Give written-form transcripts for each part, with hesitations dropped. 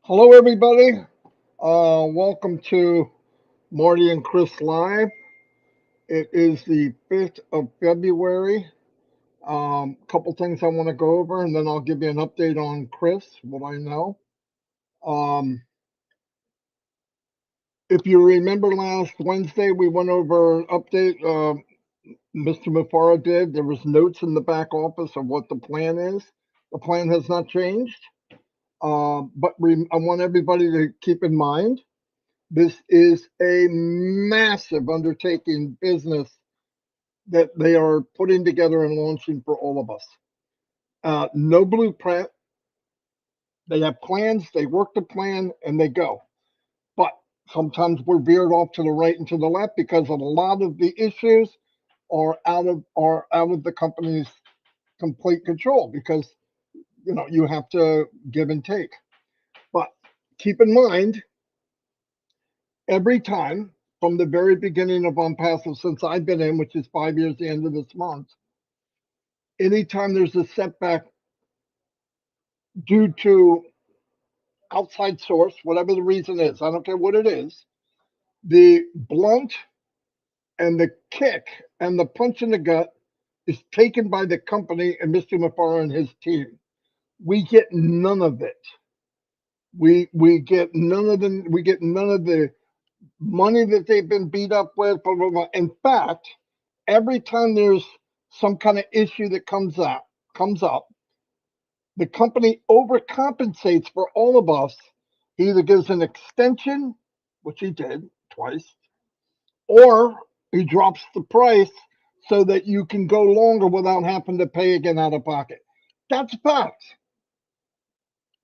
Hello, everybody. Welcome to Marty and Chris Live. It is the 5th of February. Couple things I want to go over, and then I'll give you an update on Chris, what I know. Um, if you remember last Wednesday, we went over an update. Mr. Mufareh did. There was notes in the back office of what the plan is. The plan has not changed, I want everybody to keep in mind this is a massive undertaking business that they are putting together and launching for all of us. No blueprint. They have plans, they work the plan, and they go. But sometimes we're veered off to the right and to the left because a lot of the issues are out of the company's complete control because you have to give and take. But keep in mind, every time from the very beginning of Onpassive, since I've been in, which is 5 years, the end of this month, anytime there's a setback due to outside source, whatever the reason is, I don't care what it is, the blunt and the kick and the punch in the gut is taken by the company and Mr. Mufareh and his team. We get none of it. We get none of the money that they've been beat up with. Blah, blah, blah. In fact, every time there's some kind of issue that comes up, the company overcompensates for all of us. He either gives an extension, which he did twice, or he drops the price so that you can go longer without having to pay again out of pocket. That's fact.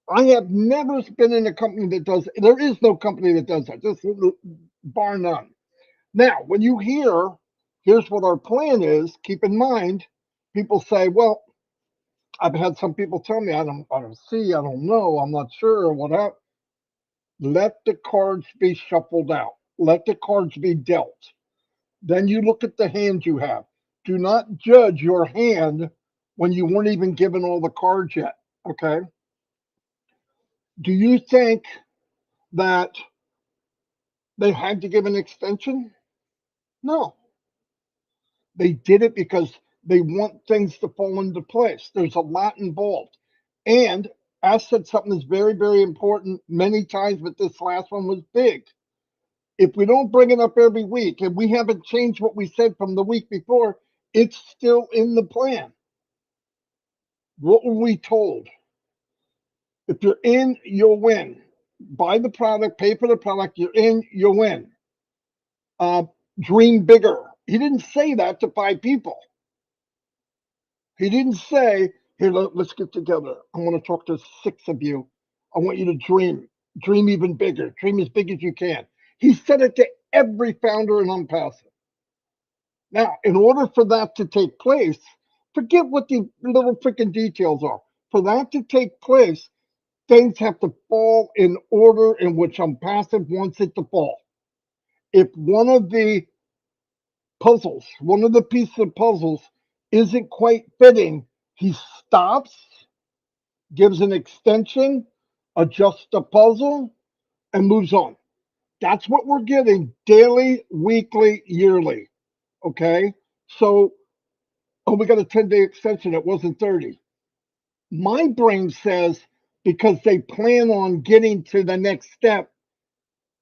I have never been in a company that does. There is no company that does that. Just bar none. Now, when you here's what our plan is. Keep in mind, people say, "Well, I've had some people tell me I don't see, I don't know, I'm not sure, or whatever." Let the cards be shuffled out. Let the cards be dealt. Then you look at the hand you have. Do not judge your hand when you weren't even given all the cards yet. Okay? Do you think that they had to give an extension? No. They did it because they want things to fall into place. There's a lot involved. And I said something that's very, very important many times, but this last one was big. If we don't bring it up every week and we haven't changed what we said from the week before, it's still in the plan. What were we told? If you're in, you'll win. Buy the product, pay for the product, you're in, you'll win. Uh, Dream bigger. He didn't say that to 5 people. He didn't say, "Here, let's get together. I want to talk to 6 of you. I want you to dream even bigger, dream as big as you can." He said it to every founder in Onpassive. Now, in order for that to take place, forget what the little freaking details are. For that to take place, things have to fall in order in which Onpassive wants it to fall. If one of the one of the pieces of puzzles isn't quite fitting, he stops, gives an extension, adjusts the puzzle, and moves on. That's what we're getting daily, weekly, yearly. Okay? So, oh, we got a 10-day extension. It wasn't 30. My brain says because they plan on getting to the next step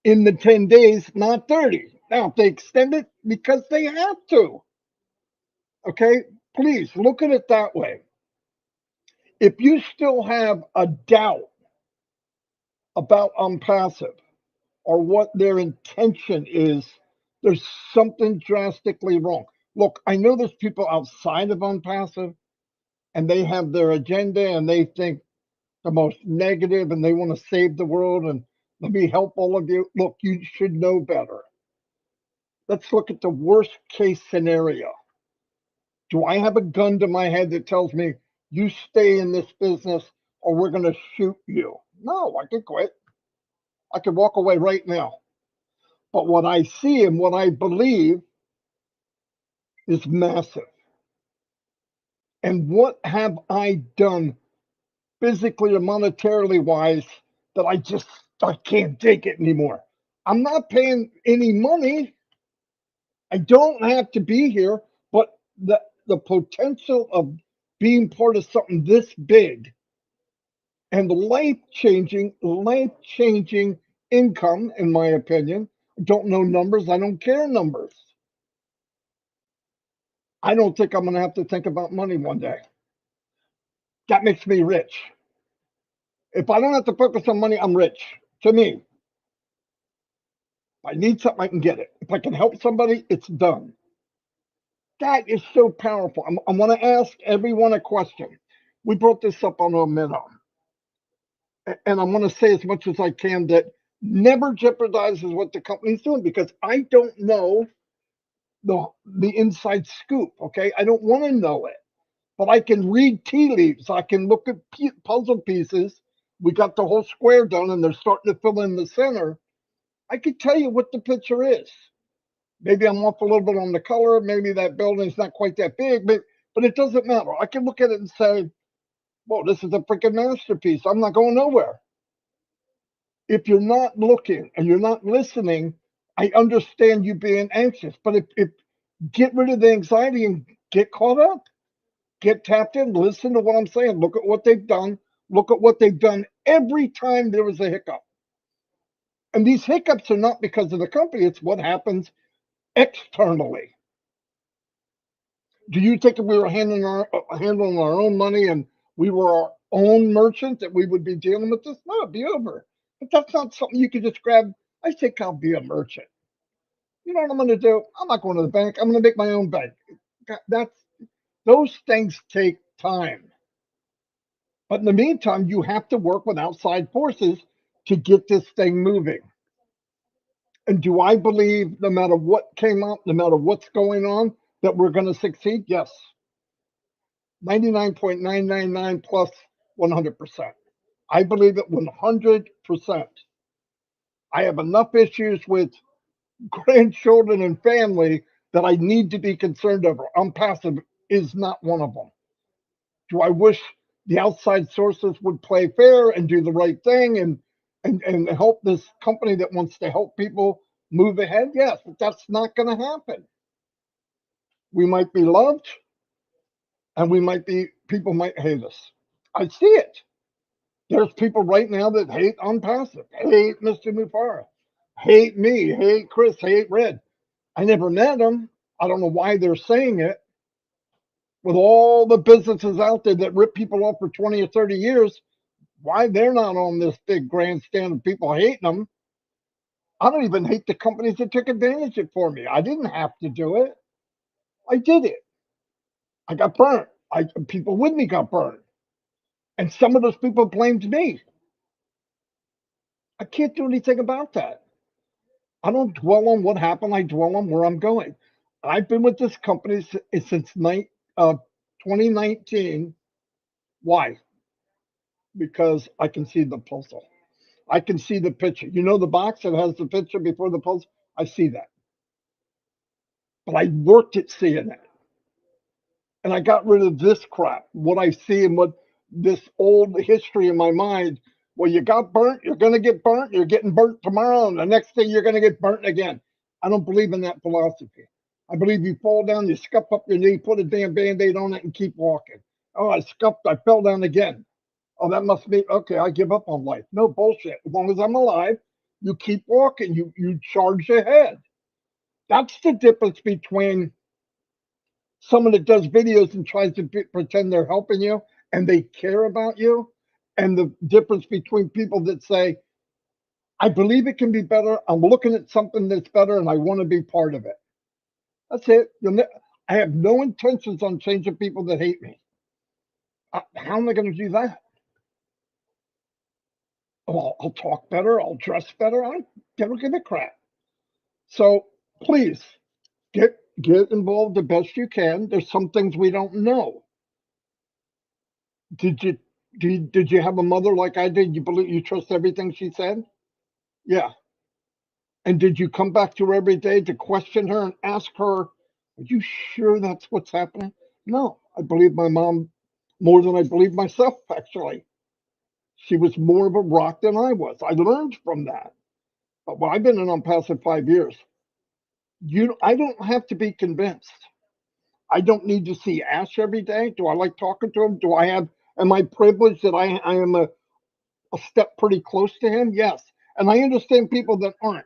in the 10 days, not 30. Now, if they extend it, because they have to. Okay? Please look at it that way. If you still have a doubt about Onpassive or what their intention is, there's something drastically wrong. Look, I know there's people outside of Onpassive and they have their agenda and they think the most negative and they want to save the world and let me help all of you. Look, you should know better. Let's look at the worst case scenario. Do I have a gun to my head that tells me you stay in this business or we're going to shoot you? No, I could quit. I could walk away right now. But what I see and what I believe is massive. And what have I done physically or monetarily wise that I can't take it anymore. I'm not paying any money. I don't have to be here, but the potential of being part of something this big and life changing income, in my opinion. I don't know numbers. I don't care numbers. I don't think I'm going to have to think about money one day. That makes me rich. If I don't have to focus on money, I'm rich. To me, if I need something, I can get it. If I can help somebody, it's done. That is so powerful. I want to ask everyone a question. We brought this up on our minnow, and I want to say as much as I can that never jeopardizes what the company's doing, because I don't know the inside scoop. Okay, I don't want to know it, but I can read tea leaves. I can look at puzzle pieces. We got the whole square done, and they're starting to fill in the center. I could tell you what the picture is. Maybe I'm off a little bit on the color. Maybe that building's not quite that big, but it doesn't matter. I can look at it and say, "Whoa, this is a freaking masterpiece." I'm not going nowhere. If you're not looking and you're not listening, I understand you being anxious. But if get rid of the anxiety and get caught up, get tapped in, listen to what I'm saying. Look at what they've done. Look at what they've done every time there was a hiccup. And these hiccups are not because of the company, it's what happens externally. Do you think if we were handling our own money and we were our own merchant that we would be dealing with this? No, it'd be over. But that's not something you could just grab. I think I'll be a merchant. You know what I'm going to do? I'm not going to the bank. I'm going to make my own bank. That's those things take time. But in the meantime, you have to work with outside forces to get this thing moving. And do I believe no matter what came up, no matter what's going on, that we're going to succeed? Yes. 99.999 plus 100%. I believe it 100%. I have enough issues with grandchildren and family that I need to be concerned over. Onpassive is not one of them. Do I wish the outside sources would play fair and do the right thing and help this company that wants to help people move ahead? Yes, but that's not going to happen. We might be loved, and people might hate us. I see it. There's people right now that hate Onpassive, hate Mr. Mufareh, hate me, hate Chris, hate Red. I never met them. I don't know why they're saying it. With all the businesses out there that rip people off for 20 or 30 years, why they're not on this big grandstand of people hating them? I don't even hate the companies that took advantage of it for me. I didn't have to do it. I did it. I got burnt. People with me got burnt. And some of those people blamed me. I can't do anything about that. I don't dwell on what happened. I dwell on where I'm going. I've been with this company since 2019. Why? Because I can see the puzzle. I can see the picture. You know the box that has the picture before the puzzle? I see that. But I worked at seeing it. And I got rid of this crap, what I see and what this old history in my mind. Well, you got burnt, you're going to get burnt, you're getting burnt tomorrow, and the next thing you're going to get burnt again. I don't believe in that philosophy. I believe you fall down, you scuff up your knee, put a damn band aid on it, and keep walking. Oh, I fell down again. Oh, that must be okay. I give up on life. No bullshit. As long as I'm alive, you keep walking, you charge ahead. That's the difference between someone that does videos and tries to pretend they're helping you and they care about you, and the difference between people that say, I believe it can be better, I'm looking at something that's better, and I want to be part of it. That's it. I have no intentions on changing people that hate me. How am I going to do that? Oh, I'll talk better, I'll dress better. I don't give a crap. So please get involved the best you can. There's some things we don't know. Did you did you have a mother like I did? You trust everything she said? Yeah. And did you come back to her every day to question her and ask her, "Are you sure that's what's happening?" No, I believe my mom more than I believe myself, actually. She was more of a rock than I was. I learned from that. But well, I've been in Onpassive 5 years. I don't have to be convinced. I don't need to see Ash every day. Do I like talking to him? Am I privileged that I am a step pretty close to him? Yes. And I understand people that aren't.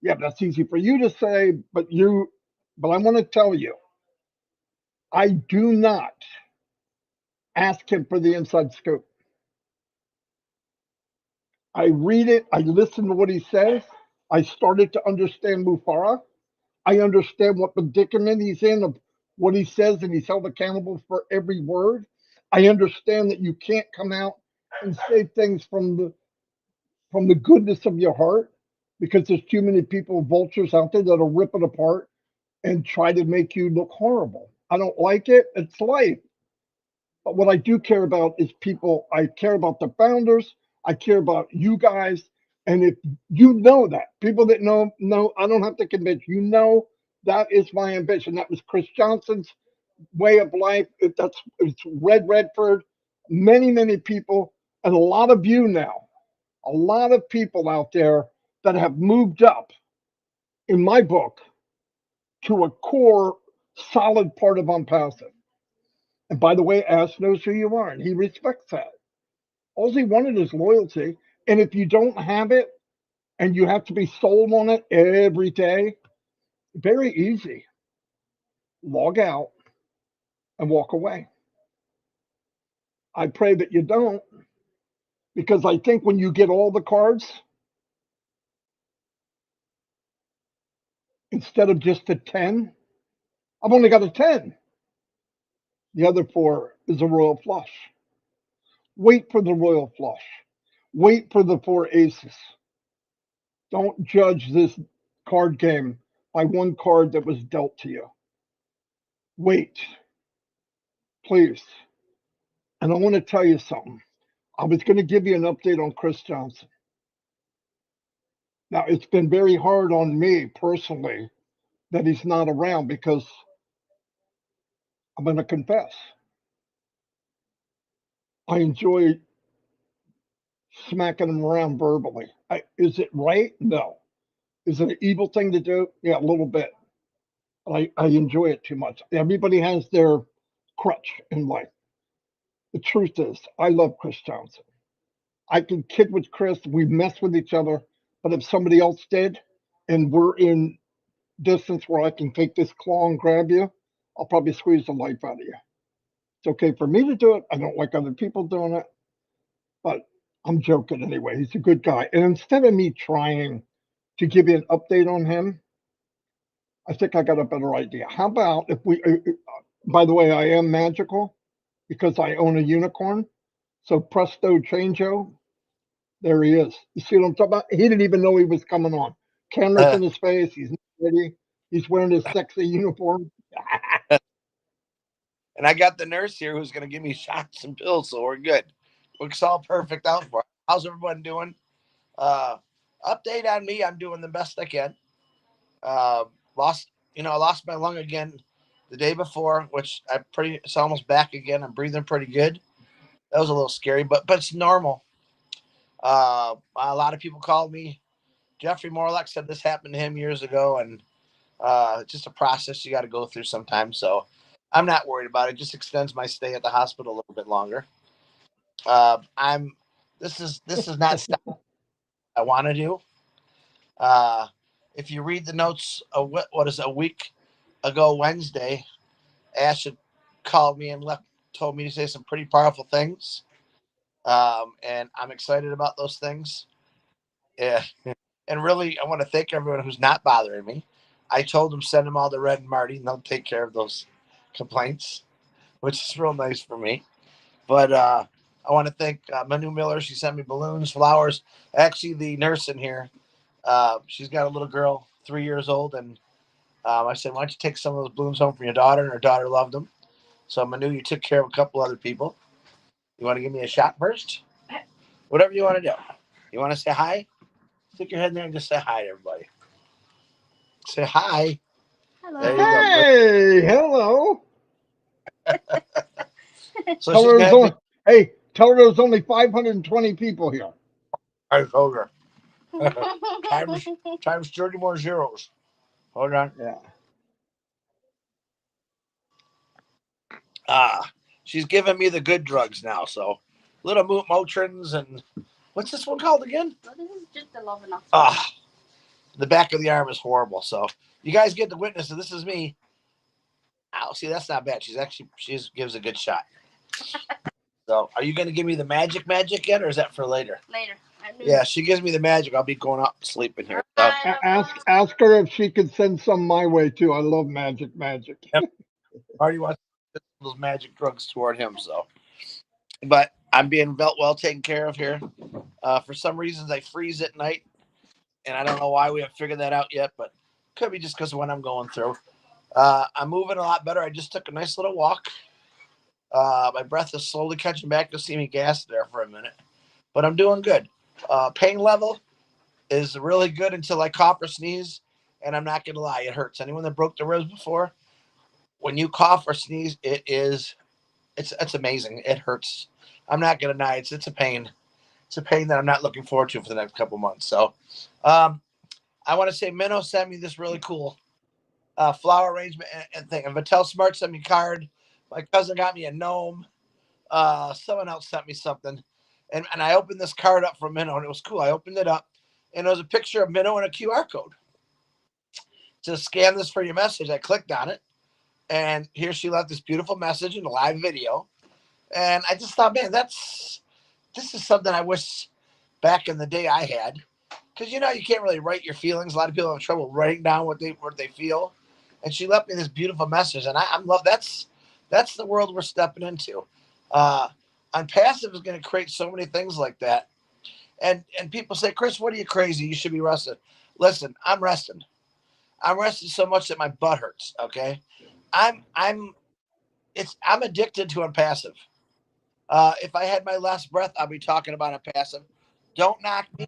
Yeah, that's easy for you to say, but I want to tell you, I do not ask him for the inside scoop. I read it, I listen to what he says. I started to understand Mufareh. I understand what predicament he's in of what he says, and he's held accountable for every word. I understand that you can't come out and say things from the goodness of your heart because there's too many people, vultures out there that'll rip it apart and try to make you look horrible. I don't like it. It's life. But what I do care about is people. I care about the founders. I care about you guys. And if you know that, people that know, I don't have to convince you. Know that is my ambition. That was Chris Johnson's way of life. It's Redfern, many people, and a lot of you now, a lot of people out there that have moved up in my book to a core solid part of Onpassive. And by the way, Ash knows who you are, and he respects that. All he wanted is loyalty. And if you don't have it, and you have to be sold on it every day, very easy. Log out and walk away. I pray that you don't, because I think when you get all the cards, instead of just a 10, I've only got a 10. The other four is a royal flush. Wait for the royal flush. Wait for the four aces. Don't judge this card game by one card that was dealt to you. Wait, please. And I want to tell you something. I was going to give you an update on Chris Johnson. Now, it's been very hard on me personally that he's not around because I'm going to confess. I enjoy smacking him around verbally. Is it right? No. Is it an evil thing to do? Yeah, a little bit. I enjoy it too much. Everybody has their crutch in life. The truth is, I love Chris Johnson. I can kid with Chris. We mess with each other. But if somebody else did, and we're in distance where I can take this claw and grab you, I'll probably squeeze the life out of you. It's okay for me to do it. I don't like other people doing it, but I'm joking anyway. He's a good guy. And instead of me trying to give you an update on him, I think I got a better idea. How about if by the way, I am magical because I own a unicorn. So presto changeo, there he is. You see what I'm talking about? He didn't even know he was coming on. Cameras in his face. He's not ready. He's wearing his sexy uniform. And I got the nurse here who's going to give me shots and pills, so we're good. Looks all perfect out for us. How's everyone doing? Uh, Update on me. I'm doing the best I can. Uh, I lost my lung again the day before, which it's almost back again. I'm breathing pretty good. That was a little scary, but it's normal. A lot of people called me. Jeffrey Morlock said this happened to him years ago, and just a process you got to go through sometimes. So I'm not worried about it. Just extends my stay at the hospital a little bit longer. I'm. This is not stuff I want to do. Uh, if you read the notes, what is it, a week ago Wednesday, Ash had called me and told me to say some pretty powerful things, and I'm excited about those things. Yeah, and really, I want to thank everyone who's not bothering me. I told them send them all to Red and Marty, and they'll take care of those complaints, which is real nice for me. But I want to thank Manu Miller. She sent me balloons, flowers. Actually, the nurse in here, she's got a little girl, 3 years old, and I said, "Why don't you take some of those balloons home for your daughter?" And her daughter loved them. So Manu, you took care of a couple other people. You want to give me a shot first? Whatever you want to do. You want to say hi? Stick your head in there and just say hi to everybody. Say hi. Hello. There you go. Hey, hello. So How she's are gonna you have me. doing? Hey, Tell her there's only 520 people here. I told her. times 30 more zeros. Hold on. Yeah. She's giving me the good drugs now. So little Motrins and what's this one called again? Well, this is just a love enough. The back of the arm is horrible. So you guys get to witness it. This is me. Ow, see, that's not bad. She gives a good shot. So are you going to give me the magic yet, or is that for later? Later. Yeah, she gives me the magic. I'll be going up sleeping here. So. Ask her if she could send some my way too. I love magic. Yep. Marty wants those magic drugs toward him. So, but I'm being well taken care of here. For some reasons, I freeze at night, and I don't know why we haven't figured that out yet, but could be just because of what I'm going through. I'm moving a lot better. I just took a nice little walk. My breath is slowly catching back. You'll see me gas there for a minute, but I'm doing good. Pain level is really good until I cough or sneeze, and I'm not going to lie, it hurts. Anyone that broke the ribs before, when you cough or sneeze, it's amazing. It hurts. I'm not going to deny it's a pain. It's a pain that I'm not looking forward to for the next couple months. So, I want to say Minnow sent me this really cool flower arrangement and thing. And Mattel Smart sent me a card. My cousin got me a gnome. Someone else sent me something. And I opened this card up from Minnow, and it was cool. I opened it up, and it was a picture of Minnow and a QR code. To scan this for your message, I clicked on it, and here she left this beautiful message in a live video. And I just thought, man, this is something I wish back in the day I had. Because, you can't really write your feelings. A lot of people have trouble writing down what they feel. And she left me this beautiful message. And I'm love that's the world we're stepping into. Onpassive is going to create so many things like that. And people say, Chris, what are you crazy? You should be rested. Listen, I'm resting. I'm resting so much that my butt hurts. Okay. I'm addicted to Onpassive. If I had my last breath, I'll be talking about Onpassive. Don't knock me.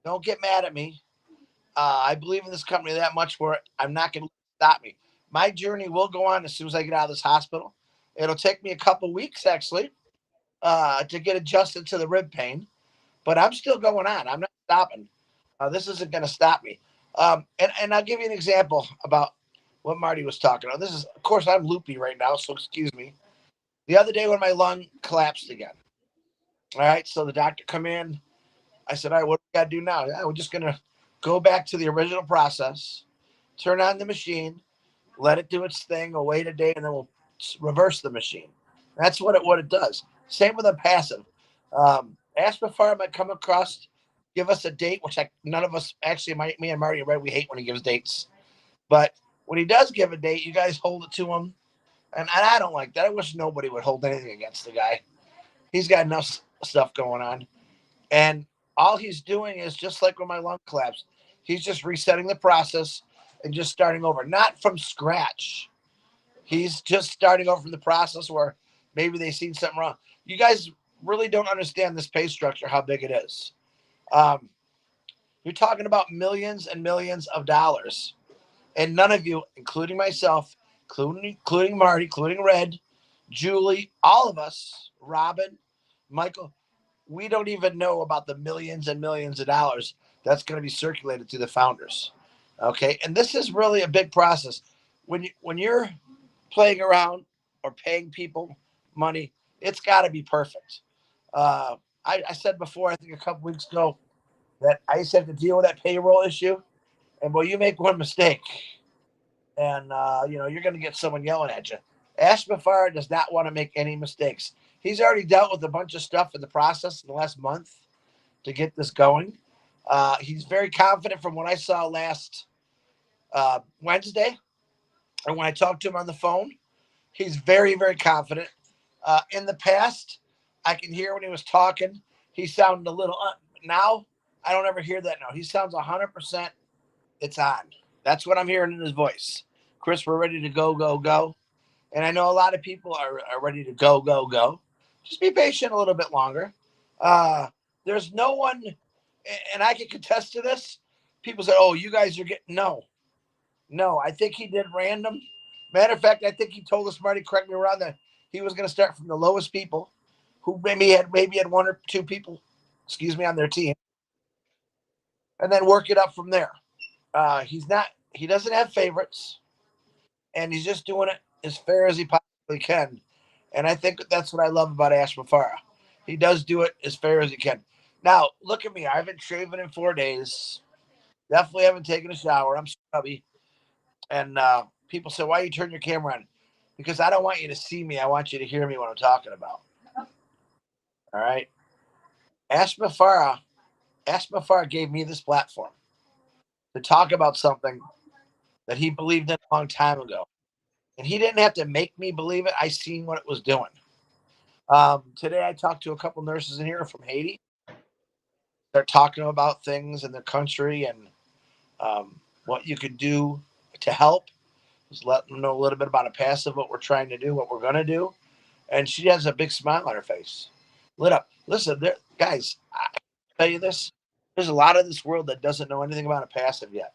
Don't get mad at me. I believe in this company that much where I'm not going to stop me. My journey will go on as soon as I get out of this hospital. It'll take me a couple weeks, actually, to get adjusted to the rib pain. But I'm still going on. I'm not stopping. This isn't going to stop me. And I'll give you an example about what Marty was talking about. This is, of course, I'm loopy right now, so excuse me. The other day when my lung collapsed again. All right, so the doctor come in. I said, all right, what do we got to do now? Yeah, we're just going to go back to the original process, turn on the machine, let it do its thing, we'll wait a day, and then we'll reverse the machine. That's what it does. Same with Onpassive. Ask before I might come across, give us a date, which none of us, actually, me and Marty, right, we hate when he gives dates. But when he does give a date, you guys hold it to him. And I don't like that. I wish nobody would hold anything against the guy. He's got enough stuff going on. And all he's doing is just like when my lung collapsed, he's just resetting the process and just starting over, not from scratch. He's just starting over from the process where maybe they've seen something wrong. You guys really don't understand this pay structure, how big it is. You're talking about millions and millions of dollars. And none of you, including myself, including Marty, including Red, Julie, all of us, Robin, Michael, we don't even know about the millions and millions of dollars that's going to be circulated to the founders. Okay. And this is really a big process. When you're playing around or paying people money, it's got to be perfect. I said before, I think a couple weeks ago, that I used to have to deal with that payroll issue. And well, you make one mistake and you're going to get someone yelling at you. Ash Mufareh does not want to make any mistakes. He's already dealt with a bunch of stuff in the process in the last month to get this going. He's very confident from what I saw last Wednesday. And when I talked to him on the phone, he's very, very confident. In the past, I can hear when he was talking, he sounded a little, now I don't ever hear that now. He sounds 100%. It's on. That's what I'm hearing in his voice. Chris, we're ready to go, go, go. And I know a lot of people are ready to go, go, go. Just be patient a little bit longer. There's no one, and I can contest to this. People say, oh, you guys are getting, no, I think he did random. Matter of fact, I think he told us, Marty, correct me around that he was going to start from the lowest people who maybe had one or two people, excuse me, on their team, and then work it up from there. He doesn't have favorites, and he's just doing it as fair as he possibly can. And I think that's what I love about Ash Mufareh. He does do it as fair as he can. Now, look at me. I haven't shaven in 4 days. Definitely haven't taken a shower. I'm scrubby. And people say, why you turn your camera on? Because I don't want you to see me. I want you to hear me when I'm talking about. All right. Ash Mufareh gave me this platform to talk about something that he believed in a long time ago. And he didn't have to make me believe it. I seen what it was doing. Today I talked to a couple nurses in here from Haiti. They're talking about things in their country and what you could do to help. Just let them know a little bit about Onpassive, what we're trying to do, what we're going to do. And she has a big smile on her face. Lit up. Listen, guys, I tell you this. There's a lot of this world that doesn't know anything about Onpassive yet.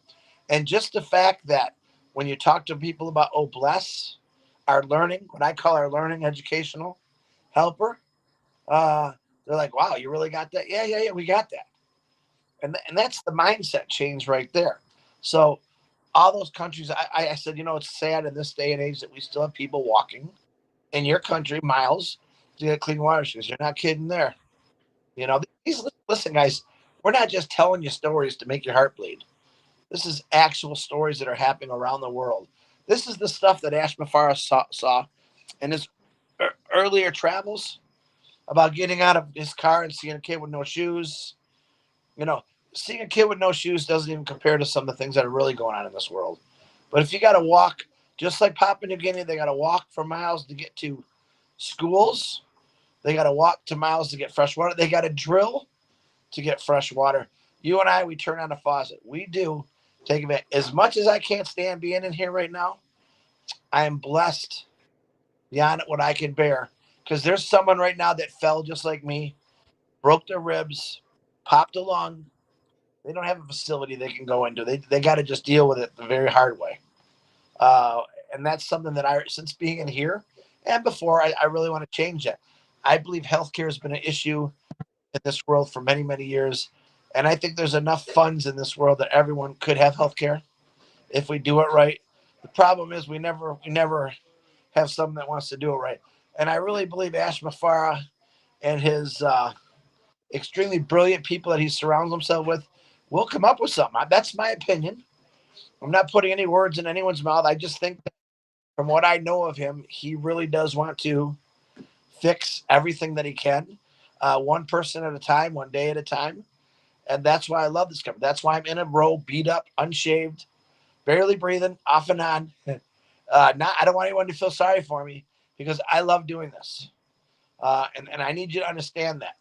And just the fact that when you talk to people about, oh, bless our learning, what I call our learning educational helper, they're like, wow, you really got that? Yeah, we got that. And that's the mindset change right there. So all those countries, I said, it's sad in this day and age that we still have people walking in your country miles to get clean water shoes. You're not kidding there. Listen, guys, we're not just telling you stories to make your heart bleed. This is actual stories that are happening around the world. This is the stuff that Ash Mufareh saw in his earlier travels about getting out of his car and seeing a kid with no shoes. Seeing a kid with no shoes doesn't even compare to some of the things that are really going on in this world. But if you got to walk, just like Papua New Guinea, they got to walk for miles to get to schools. They got to walk to miles to get fresh water. They got to drill to get fresh water. You and I, we turn on the faucet. We do take a bit. As much as I can't stand being in here right now, I am blessed beyond what I can bear. Because there's someone right now that fell just like me, broke their ribs, popped a lung. They don't have a facility they can go into. They got to just deal with it the very hard way. Uh, and that's something that since being in here and before, I really want to change that. I believe healthcare has been an issue in this world for many, many years. And I think there's enough funds in this world that everyone could have healthcare if we do it right. The problem is we never have someone that wants to do it right. And I really believe Ash Mufareh and his extremely brilliant people that he surrounds himself with will come up with something. That's my opinion. I'm not putting any words in anyone's mouth. I just think that from what I know of him, he really does want to fix everything that he can, one person at a time, one day at a time. And that's why I love this company. That's why I'm in a row, beat up, unshaved, barely breathing, off and on. I don't want anyone to feel sorry for me because I love doing this. And I need you to understand that.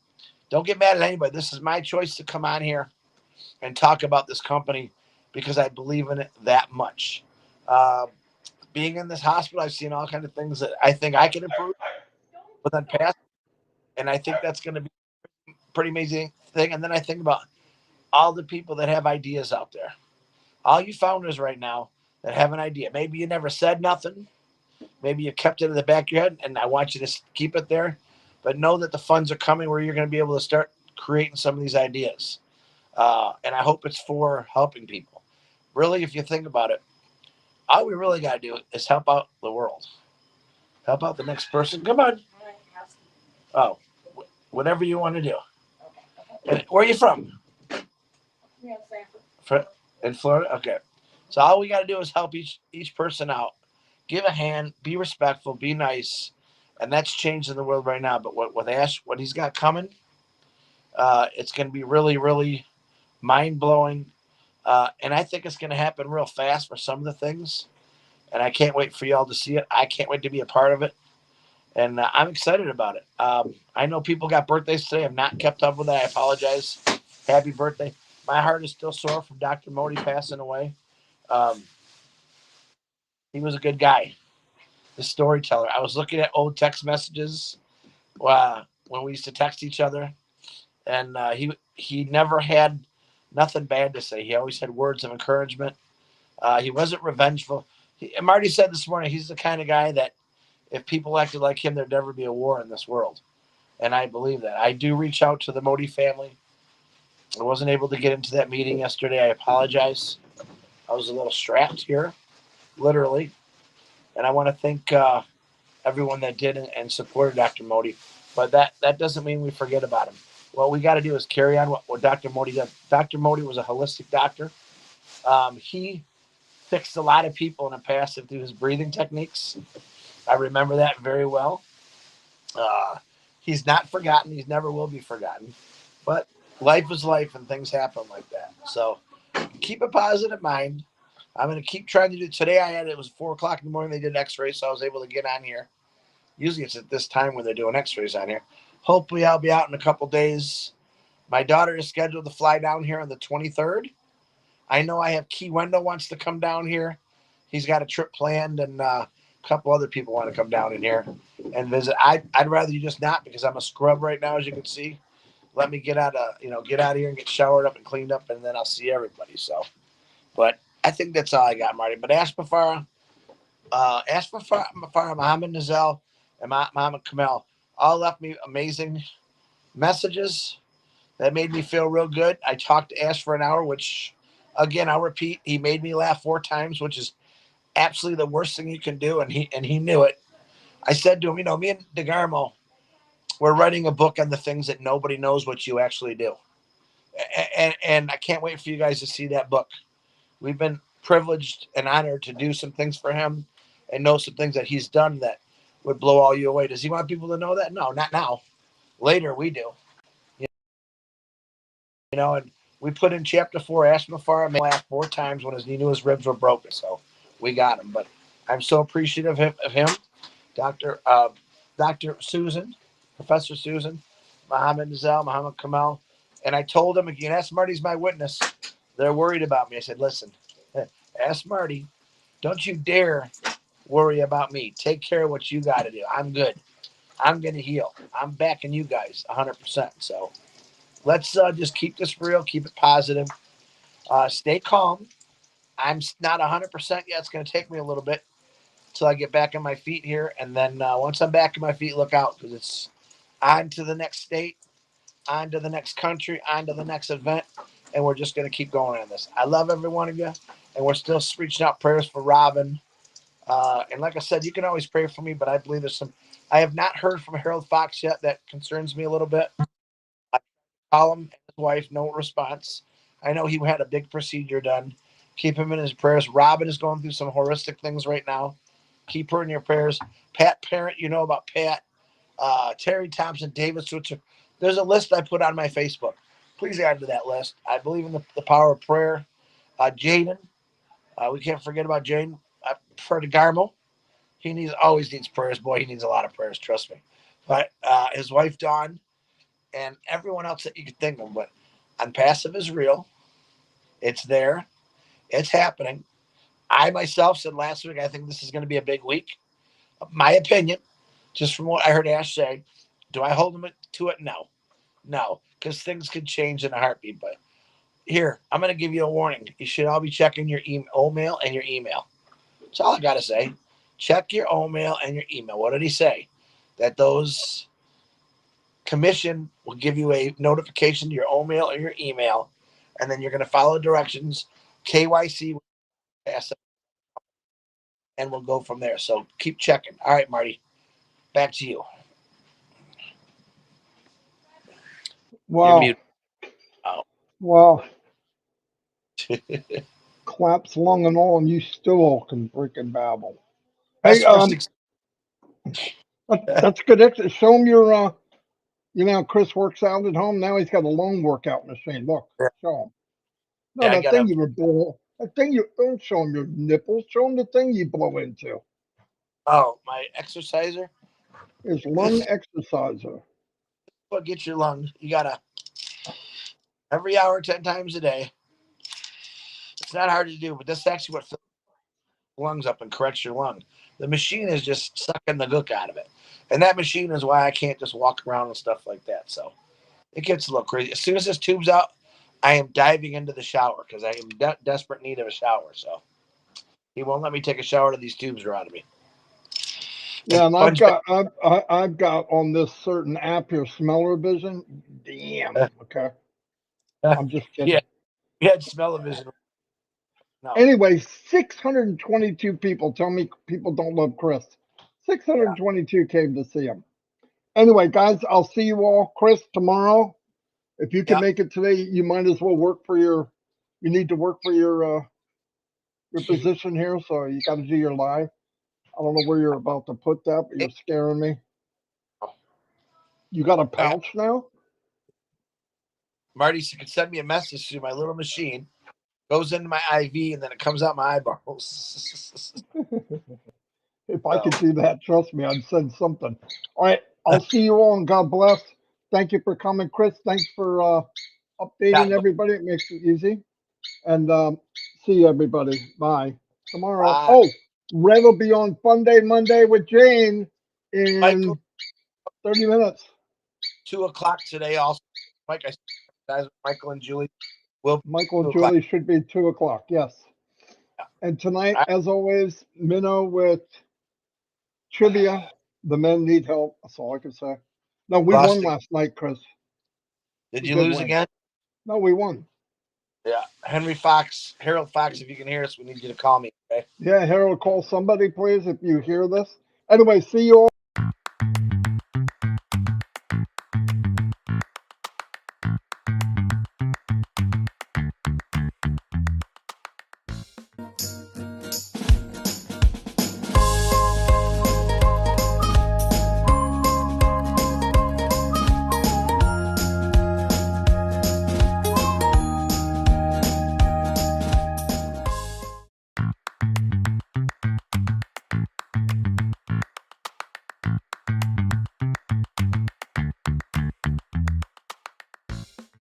Don't get mad at anybody. This is my choice to come on here and talk about this company because I believe in it that much. Being in this hospital, I've seen all kinds of things that I think I can improve with Onpassive. And I think that's going to be a pretty amazing thing. And then I think about all the people that have ideas out there. All you founders right now that have an idea. Maybe you never said nothing. Maybe you kept it in the back of your head, and I want you to keep it there. But know that the funds are coming where you're going to be able to start creating some of these ideas. And I hope it's for helping people. Really, if you think about it, all we really got to do is help out the world. Help out the next person. Come on. Oh, whatever you want to do. And where are you from? In Florida? Okay. So all we got to do is help each person out. Give a hand, be respectful, be nice. And that's changing the world right now. But what Ash, what he's got coming, it's going to be really, really mind-blowing. And I think it's going to happen real fast for some of the things. And I can't wait for y'all to see it. I can't wait to be a part of it. And I'm excited about it. I know people got birthdays today. I've not kept up with that. I apologize. Happy birthday. My heart is still sore from Dr. Modi passing away. He was a good guy, the storyteller. I was looking at old text messages when we used to text each other, and he never had nothing bad to say. He always had words of encouragement. He wasn't revengeful. Marty said this morning he's the kind of guy that if people acted like him, there'd never be a war in this world. And I believe that. I do reach out to the Modi family. I wasn't able to get into that meeting yesterday. I apologize. I was a little strapped here, literally. And I want to thank everyone that did and supported Dr. Modi. But that doesn't mean we forget about him. What we got to do is carry on what Dr. Modi did. Dr. Modi was a holistic doctor. He fixed a lot of people in Onpassive through his breathing techniques. I remember that very well. He's not forgotten. He never will be forgotten. But life is life and things happen like that. So keep a positive mind. I'm going to keep trying to do today. It was 4 o'clock in the morning. They did x-rays, so I was able to get on here. Usually it's at this time when they're doing x-rays on here. Hopefully I'll be out in a couple days. My daughter is scheduled to fly down here on the 23rd. I know I have Key Wendell wants to come down here. He's got a trip planned, and a couple other people want to come down in here and visit. I'd rather you just not, because I'm a scrub right now, as you can see. Let me get out of here and get showered up and cleaned up, and then I'll see everybody. So, but I think that's all I got, Marty. But ask Mufareh, Muhammad Nazel, and Muhammad Kamel all left me amazing messages that made me feel real good. I talked to Ash for an hour, which, again, I'll repeat, he made me laugh 4 times, which is absolutely the worst thing you can do, and he knew it. I said to him, me and DeGarmo, we're writing a book on the things that nobody knows what you actually do. And I can't wait for you guys to see that book. We've been privileged and honored to do some things for him and know some things that he's done that would blow all you away. Does he want people to know that? No, not now. Later, we do. And we put in chapter 4, Ask Mufareh made laugh 4 times when he knew his ribs were broken. So we got him. But I'm so appreciative of him, Dr. Susan, Professor Susan, Muhammad Nazel, Muhammad Kamel. And I told him again, ask Marty's my witness. They're worried about me. I said, listen, ask Marty. Don't you dare worry about me. Take care of what you got to do. I'm good. I'm going to heal. I'm backing you guys 100%. So let's just keep this real, keep it positive, stay calm. I'm not 100% yet. It's going to take me a little bit till I get back on my feet here. And then once I'm back on my feet, look out, because it's on to the next state, on to the next country, on to the next event. And we're just going to keep going on this. I love every one of you. And we're still reaching out prayers for Robin. And like I said, you can always pray for me, but I believe I have not heard from Harold Fox yet. That concerns me a little bit. I call him and his wife, no response. I know he had a big procedure done. Keep him in his prayers. Robin is going through some horrific things right now. Keep her in your prayers. Pat Parent, you know about Pat. Terry Thompson, David Switzer. There's a list I put on my Facebook. Please add to that list. I believe in the power of prayer. Jaden, we can't forget about Jaden. I prefer to Garmo. He always needs prayers. Boy, he needs a lot of prayers, trust me. But his wife, Dawn, and everyone else that you could think of. But Onpassive is real. It's there. It's happening. I myself said last week, I think this is going to be a big week. My opinion, just from what I heard Ash say, do I hold him to it? No. No, because things could change in a heartbeat. But here, I'm going to give you a warning. You should all be checking your email and your email. That's all I got to say. Check your email and your email. What did he say? That those commission will give you a notification to your email or your email, and then you're going to follow directions, KYC, and we'll go from there. So keep checking. All right, Marty, back to you. You're Wow. muted. Oh. Well, claps long and all, and you still can freaking babble. Hey, that's good. Show him your, Chris works out at home. Now he's got a lung workout machine. Look, show him. No, Yeah, I that got thing you were blowing. That thing you don't show him your nipples. Show him the thing you blow into. Oh, my exerciser. His lung exerciser. What gets your lungs? You gotta every hour, 10 times a day. It's not hard to do, but this is actually what fills your lungs up and corrects your lung. The machine is just sucking the gook out of it, and that machine is why I can't just walk around and stuff like that. So it gets a little crazy. As soon as this tube's out, I am diving into the shower because I am desperate need of a shower. So he won't let me take a shower till these tubes are out of me. Yeah, and Punch back. I've got on this certain app here, Smeller Vision. Damn. Okay. I'm just Yeah, kidding. we had smell-o-vision. No. Anyway, 622 people. Tell me people don't love Chris. 622 came to see him. Anyway, guys, I'll see you all, Chris, tomorrow. If you can Yeah. make it today, you might as well work for your. You need to work for your position here, so you got to do your live. I don't know where you're about to put that, but you're scaring me. You got a I got pouch now? Marty could send me a message through my little machine, goes into my IV, and then it comes out my eyeballs. If I could do that, trust me, I'd send something. All right, I'll see you all, and God bless. Thank you for coming, Chris. Thanks for updating everybody. It makes it easy. And see you, everybody. Bye. Tomorrow. Oh, Red will be on Fun Day Monday with Jane in Michael, 30 minutes. 2:00 today. Also, Mike, I guys, Michael and Julie will. Michael and 2:00. Julie should be 2 o'clock. Yes. And tonight, as always, Minnow with trivia. The men need help. That's all I can say. No, we won last night, Chris. Did We you did lose win. again? No, we won. Yeah. Harold Fox, if you can hear us, we need you to call me. Okay. Yeah, Harold, call somebody, please, if you hear this. Anyway, see you all.